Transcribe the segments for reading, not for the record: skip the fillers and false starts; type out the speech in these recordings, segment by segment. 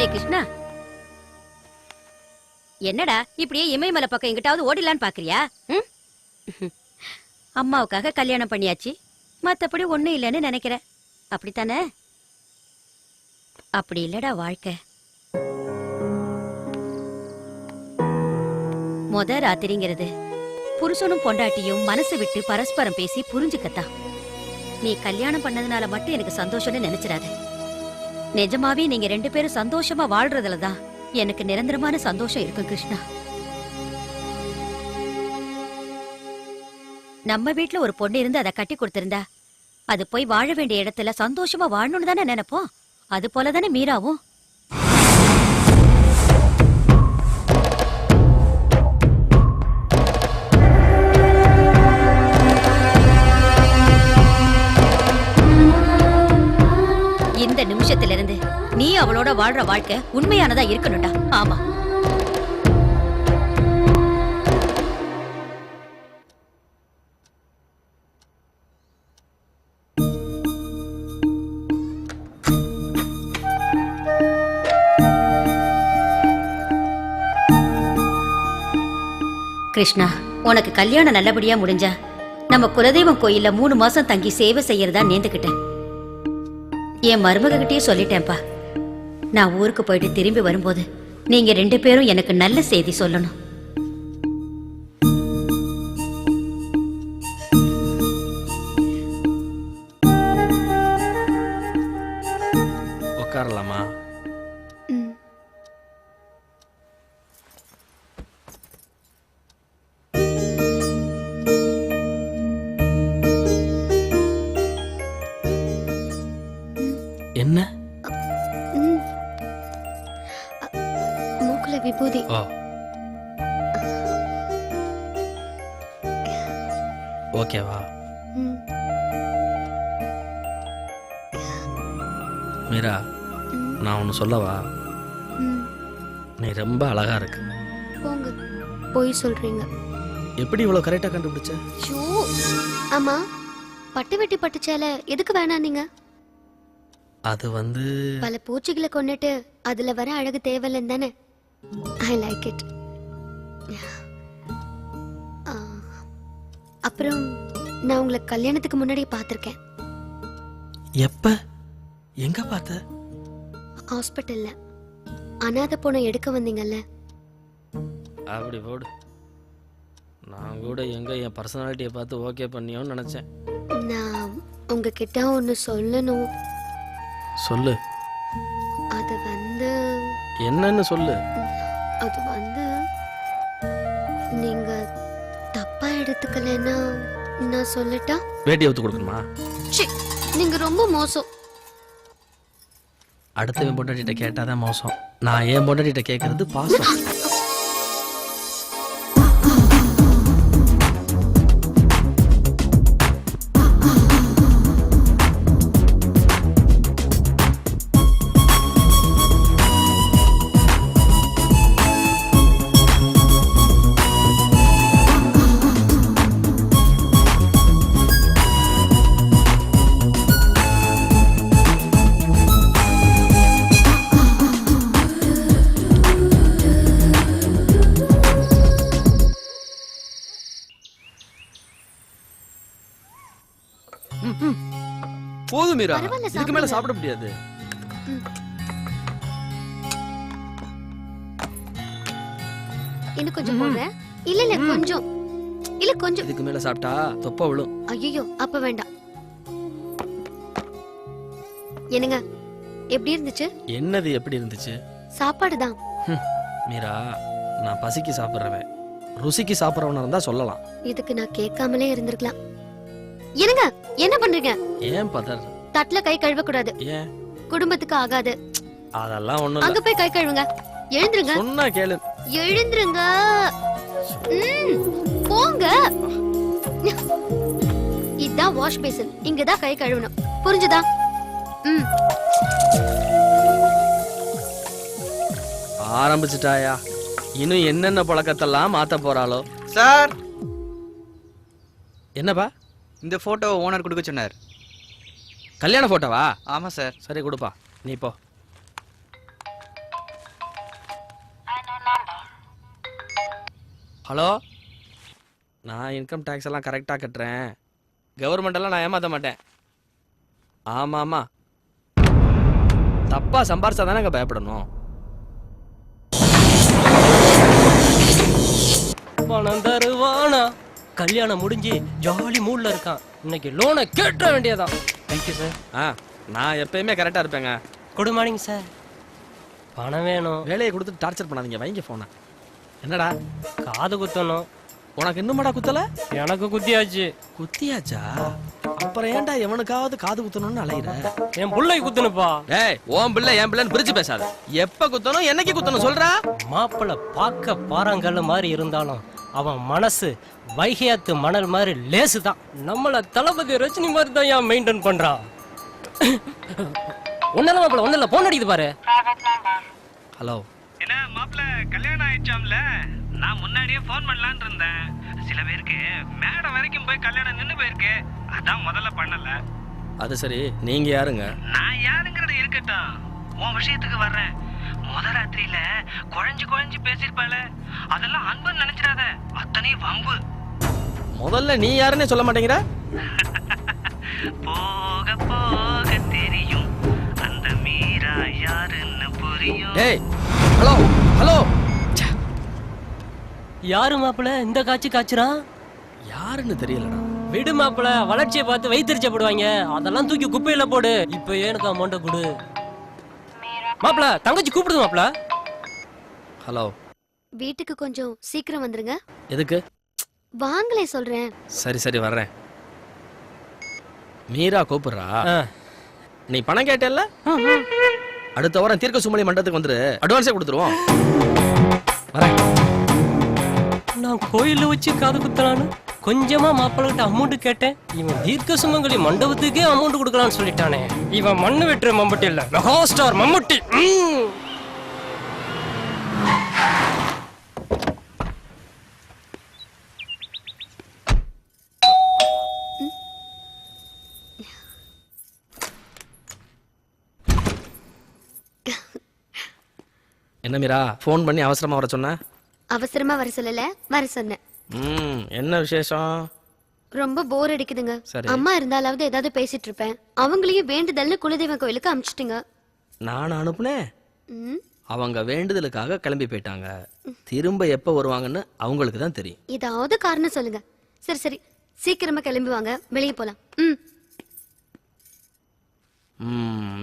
டேய் கிருஷ்ணா, என்னடா இப்படியே இமயமலை பக்கம் எங்கிட்டாவது ஓடிலான்னு பாக்குறியா? அம்மாவுக்காக கல்யாணம் பண்ணியாச்சு, மத்தபடி ஒண்ணும் இல்லைன்னு நினைக்கிறேன். அப்படித்தானே? அப்படி இல்லடா வாழ்க்கை. முத ராத்திரிங்கிறது புருஷனும் பொண்டாட்டியும் மனசு விட்டு பரஸ்பரம் பேசி புரிஞ்சுக்கத்தான். நீ கல்யாணம் பண்ணதுனால மட்டும் எனக்கு சந்தோஷம்னு நினைச்சிடாத. நிஜமாவே நீங்க 2 பேரும் சந்தோஷமா வாழ்றதுலதான் எனக்கு நிரந்தரமான சந்தோஷம் இருக்கும் கிருஷ்ணா. நம்ம வீட்டுல ஒரு பொண்ணு இருந்து அதை கட்டி கொடுத்திருந்தா அது போய் வாழ வேண்டிய இடத்துல சந்தோஷமா வாழணும்னு தானே நினைப்போம். அது போலதானே மீராவும். இந்த நிமிஷத்துல இருந்து நீ அவளோட வாழ்ற வாழ்க்கை உண்மையானதா இருக்கணும்டா. ஆமா, கிருஷ்ணா, உனக்கு கல்யாணம் நல்லபடியா முடிஞ்சா நம்ம குலதெய்வம் கோயில்ல 3 மாசம் தங்கி சேவை செய்யறதா நேர்ந்துக்கிட்டேன். என் மருமக கிட்டயே சொல்லிட்டேன்ப்பா. நான் ஊருக்கு போயிட்டு திரும்பி வரும்போது நீங்க 2 பேரும் எனக்கு நல்ல செய்தி சொல்லணும். உட்காரலாமா? என்ன மூக்குல விபூதி. ஓகேவா? மீரா, நான் ஒன்னு சொல்லவா? நீ ரொம்ப அழகா இருக்கு. போங்க, போய் சொல்றீங்க. எப்படி இவ்வளவு கரெக்டா கண்டுபிடிச்ச? ஆமா, பட்டு வெட்டி பட்டு சேலை எதுக்கு வேணாம் நீங்க? அது வந்து பல பூச்சிகளை கொன்னுட்டு அதுல வர அழகு தேவையில்லைன்னு தானே? I like it. அப்புறம் நான் உங்களை கல்யாணத்துக்கு முன்னாடி பார்த்திருக்கேன். எப்ப? எங்க பார்த்த? ஹாஸ்பிட்டல்ல அனாதை பொண்ணை எடுக்க வந்தீங்கல்ல. அப்படி போடு. நான் கூட எங்க என் பர்சனாலிட்டியை பார்த்து ஓகே பண்ணியோன்னு நினைச்சேன். நான் உங்ககிட்ட ஒன்னு சொல்லணும். சொல்லு. அது வந்து என்னன்னு சொல்லு. அது வந்து நீங்க தப்பா எடுத்துக்கலன்னா நான் சொல்லட்டா? வேட்டி அவுத்து கொடுக்கணுமா? நீங்க ரொம்ப மோசம். அடுத்தவன் பொண்டாட்டிட்ட கேட்டாதான் மோசம். நான் என் பொண்டாட்டிட்ட கேட்கறது பாசம். போதும் மீரா, இதுக்கு மேல சாப்பிட முடியாது. இன்னும் கொஞ்சம் போடுறேன். இல்ல இல்ல கொஞ்சம், இல்ல கொஞ்சம். இதுக்கு மேல சாப்பிட்டா தொப்பை விழும். ஐயோ, அப்ப வேண்டாம். என்னங்க, எப்படி இருந்துச்சு? என்னது எப்படி இருந்துச்சு? சாப்பாடுதான். மீரா, நான் பசிக்கு சாப்பிடுறவன், ருசிக்கு சாப்பிடுறவனா இருந்தா சொல்லலாம். இதுக்கு நான் கேட்காமலே இருந்திருக்கலாம். என்னங்க, என்ன பண்றீங்க? ஏன் பதர்? தட்டுல கை கழுவ கூடாது. ஏன்? குடும்பத்துக்கு ஆகாது. அதெல்லாம் ஒண்ணும் இல்ல. அங்க போய் கை கழுவுங்க. எழுந்துருங்க. சொன்னா கேளு. எழுந்துருங்க. போங்க. இதான் வாஷ் பேசின். இங்கதான் கை கழுவணும். புரிஞ்சுதா? ஆரம்பிச்சுட்டாயா? இன்னும் என்னென்ன பழக்கத்தெல்லாம் மாத்த போறாளோ? சார், என்னப்பா? இந்த போட்டோ ஓனர் கொடுக்க சொன்னார். கல்யாண போட்டோவா? ஆமா சார். சரி கொடுப்பா, நீ போ. ஹலோ, நான் இன்கம் டேக்ஸ் எல்லாம் கரெக்டாக கட்டுறேன். கவர்மெண்டெல்லாம் நான் ஏமாற்ற மாட்டேன். ஆமாம் ஆமாம், தப்பாக சம்பாரிச்சா தானே பயப்படணும். பணம் தருவானா? கல்யாணம் முடிஞ்சு ஜாலி மூட்ல இருக்கான். இன்னைக்கு லோனை கேட்ட வேண்டியதான். Thank you sir. நான் எப்பயுமே கரெக்டாக இருப்பேங்க. Good morning sir. பணம் வேணும். வேலையை கொடுத்து டார்ச்சர் பண்ணாதீங்க, வைங்க ஃபோனை. என்னடா காது குத்தணும். உனக்கு இன்னுமாடா குத்தல? எனக்கு குத்தியாச்சு. குத்தியாச்சா? அப்புறம் ஏன்டா எவனுக்காவது காது குத்தணும்னு அலையிற? என் புள்ளை குத்தணுப்பா. ஏய், ஓம் பிள்ளை என் பிள்ளைன்னு பிரிச்சு பேசாத. எப்ப குத்தணும், என்னைக்கு குத்தணும் சொல்றா? மாப்பிள்ள பார்க்க பாறாங்கல்ல மாதிரி இருந்தாலும் அவன் மனசு வைகையாத்து மணல் மாதிரி லேசு தான். நம்மள தளபதி ரஜினி மாதிரி தான் ஏன் மெயின்டைன் பண்றான். ஒன்னும் மாப்பிள்ள ஒன்னும் இல்ல, போன் அடிக்குது பாரு. ஹலோ. என்ன மாப்பிள்ள, கல்யாணம் ஆயிடுச்சாம்ல? நான் முன்னாடியே ஃபோன் பண்ணலான்னு இருந்தேன். சில பேருக்கு மேடம் வரைக்கும் போய் கல்யாணம் நின்று போயிருக்கு. அதான் முதல்ல பண்ணல. அது சரி, நீங்க யாருங்க? நான் யாருங்கிறது இருக்கட்டும், உன் விஷயத்துக்கு வர்றேன். முத ராத்திரியில குழஞ்சு குழஞ்சு பேசிருப்பாள, அதெல்லாம் அன்புன்னு நினைச்சிடாத, அத்தனை வம்பு. முதல்ல நீ யாருன்னே சொல்ல மாட்டேங்கிற? போக போக தெரியும் அந்த மீரா யாருன்னு புரியும். ஏய், ஹலோ ஹலோ. யாரு மாப்பிள்ள இந்த காட்சி காய்ச்சுறான்? யாருன்னு தெரியலடா. விடு மாப்பிள்ள, வளர்ச்சியை பார்த்து வைத்தறிச்சப்படுவாங்க. அதெல்லாம் தூக்கி குப்பையில போடு. இப்ப எனக்கு அமௌண்ட கொடு. மாப்பிள்ள தங்கச்சி கூப்பிடுது மாப்பிள்ள. ஹலோ. வீட்டுக்கு கொஞ்சம் சீக்கிரம் வந்துருங்க. எதுக்கு? வாங்களே சொல்றேன். சரி சரி வர்றேன். மீரா கூப்பிடுறா. நீ பணம் கேட்டல்ல? அடுத்த வாரம் தீர்க்க சுமலி மண்டபத்துக்கு வந்துரு, அட்வான்ஸே கொடுத்துருவோம். வரேன். நான் கோயில்ல வச்சு காது குத்துறான்னு கொஞ்சமா மாப்பிள்ளைகிட்ட அமௌண்ட் கேட்டேன். இவன் தீர்க்க சுமங்கலி மண்டபத்துக்கே அமௌண்ட் கொடுக்கலான்னு சொல்லிட்டானே. இவன் மண்ணு வெட்டுற மம்பட்டி இல்ல, மெகா ஸ்டார் மம்முட்டி. என்ன மீரா, ஃபோன் பண்ணி அவசரமா வர சொன்ன? அவசரமா வர சொல்லல, வர சொன்னேன். என்ன விசேஷம்? ரொம்ப போர் அடிக்குதுங்க. சரி. அம்மா இருந்தாலாவது ஏதாவது பேசிட்டு இருப்பேன். அவங்களையும் வேண்டுதல்னு குலதெய்வ கோயிலுக்கு அனுப்பிச்சிட்டுங்க. நான் அனுப்புனேன். ம், அவங்க வேண்டுதலுக்காக கிளம்பி போயிட்டாங்க. திரும்ப எப்ப வருவாங்கன்னு அவங்களுக்கு தான் தெரியும். ஏதாவது காரணம் சொல்லுங்க. சரி சரி, சீக்கிரமா கிளம்பி வாங்க, வெளியே போலாம்.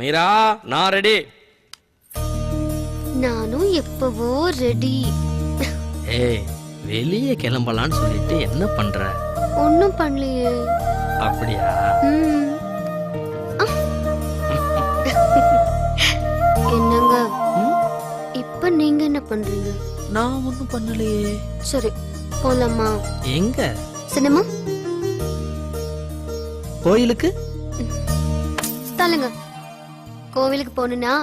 மீரா, நான் ரெடி. நானும் எப்பவோ ரெடி. ஏய், வெளியே கிளம்பலான்னு சொல்லிட்டு என்ன பண்ற? ஒன்னும் பண்ணலையே. அப்படியா? என்னங்க இப்ப நீங்க என்ன பண்றீங்க? நான் ஒண்ணும் பண்ணலையே. சரி போலாமா? எங்க? சினிமா? கோயிலுக்கு? தள்ளுங்க. கோவிலுக்கு போகணும்னா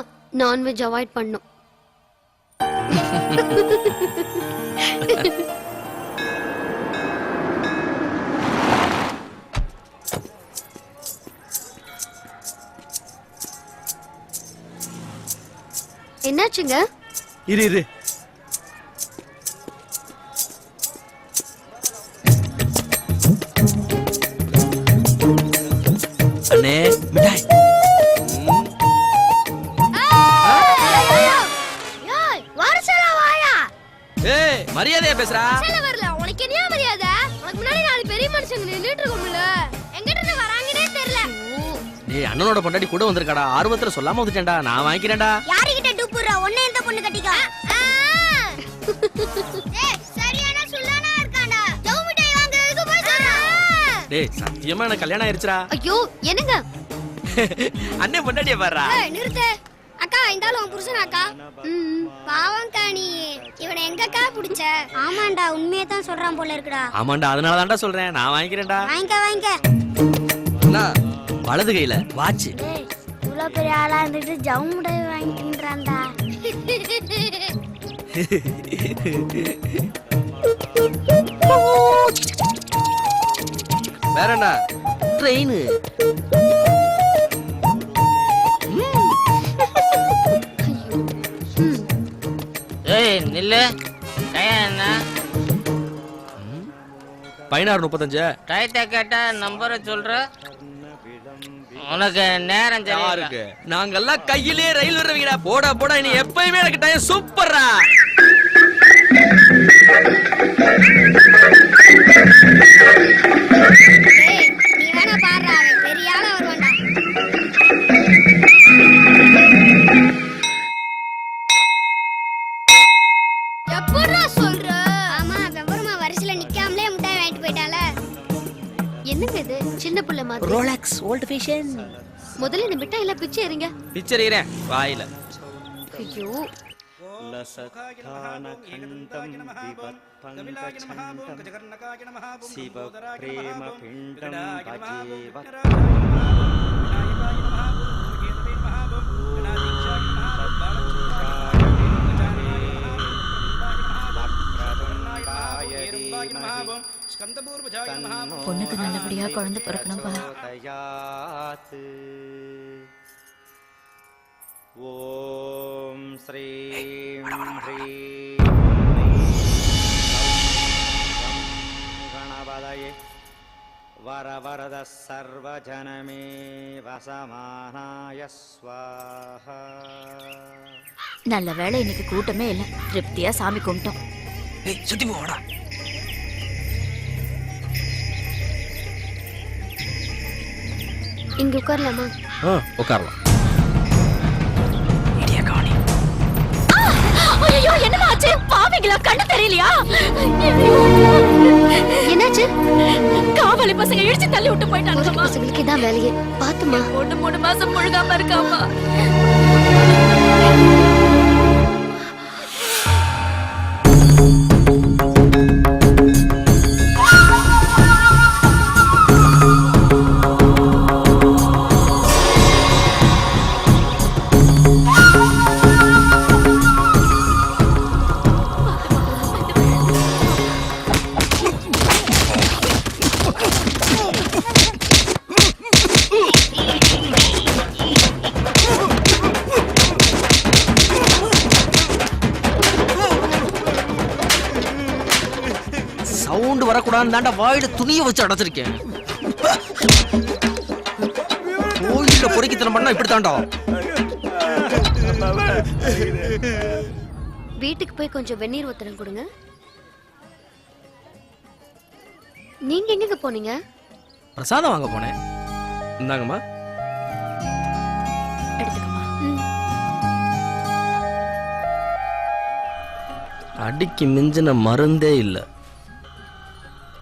நான்வெஜ் அவாய்ட் பண்ணும். என்னாச்சுங்க? இரு இரு. அண்ணே, மிட்டாய். ஏய், மரியாதையா பேசுறா. வரல, உனக்கு என்ன மரியாதை? உனக்கு முன்னாடி நாலு பெரிய மனுஷங்க நின்னுட்டு இருக்கோம்ல, எங்கிட்ட இருந்து வராங்கன்னே தெரியல. டேய், அண்ணனோட பொண்டாட்டி கூட வந்திருக்காடா. ஆர்வத்துல சொல்லாம வந்துட்டேன்டா. நான் வாங்கிக்கிறேன்டா. யாரிகிட்ட டூப்புறா? ஒண்ணே இந்த பொண்ணு கட்டிக்கா. டேய், சரியான சுல்லானா இருக்காடா. ஜவு மிட்டாய் வாங்குறதுக்கு போய் சொல்றா. டேய், சத்தியமா எனக்கு கல்யாணம் ஆயிருச்சுடா. ஐயோ, என்னங்க? அண்ணே பொண்டாட்டிய பாறா. ஏய், நிறுத்து. அக்கா, இந்தால உன் புருஷன் அக்கா. பாவம்க்கா நீ. இவனை எங்கக்கா புடிச்ச? ஆமாண்டா, உண்மையை தான் சொல்றான் போல இருக்குடா. ஆமாண்டா, அதனால தான்டா சொல்றேன். நான் வாங்கிக்கிறேன்டா. வாங்கிக்க. வலது கையில வாட்ச். டேய், இவ்ளோ பெரிய ஆளா இருந்துட்டு ஜவு மிட்டாய் வாங்கின்றான்டா. வேற என்ன? ட்ரெயின். ஏய் நில்லு. கையா என்ன? 16:35. டயத்தை கேட்டா நம்பரை சொல்ற. உனக்கு நேரம் சரியா யாருக்கு? நாங்கெல்லாம் கையிலே ரயில் விடுறவங்கடா. போடா போடா, நீ எப்பயுமே எனக்கு டைம் சூப்பர்ரா. ஏய், நீ வேணா பாடுறா, அவன் பெரிய ஆளா வருவான்டா. எப்படிடா சொல்ற? ஆமா, விவரமா வரிசையில நிக்காமலே முட்டாய் வாங்கிட்டு போயிட்டால. என்னங்க இது சின்ன புள்ள மாதிரி? Rolex volt fashion. முதல்ல இந்த மிட்டாய் எல்லாம் பிச்சை எறிங்க. பிச்சர் ஈரேன் வாயில. ஐயோ, பொண்ணுக்கு நல்லபடியா குழந்தை பிறக்கணும்பா. ஓம் ஸ்ரீம் ஹ்ரீம் கணபதயே வரவரத சர்வஜனமே வசமானாய ஸ்வாஹா. நல்ல வேளை இன்னைக்கு கூட்டமே இல்ல, திருப்தியா சாமி கும்பிட்டோம். ஏய் சுத்தி போடா. இங்க உட்காரலாமா? உட்காரலாம். ஐயோ, என்னமா ஆச்சு? பாவிங்களா, கண்ணு தெரியலையா? என்னாச்சு? காவலி பசங்க இழுச்சு தள்ளி விட்டு போயிட்டாங்க. பசங்களுக்கு இதான் வேலையே. பாத்துமா, பொண்ணு 3 மாசம் முழுகாம இருக்காமா. சவுண்ட் வரக்கூடாதுன்னு தாண்டா வாயில துணியை வச்சு அடைச்சிருக்கேன். கோயில பொறுக்கித்தனம் பண்ணா இப்படி தாண்டா. வீட்டுக்கு போய் கொஞ்சம் வெந்நீர் ஊத்தனம் கொடுங்க. நீங்க எங்க போனீங்க? பிரசாதம் வாங்க போனேன். இந்தாங்கம்மா. எடுத்துக்கமா. அடிக்கு மிஞ்சின மருந்தே இல்லை.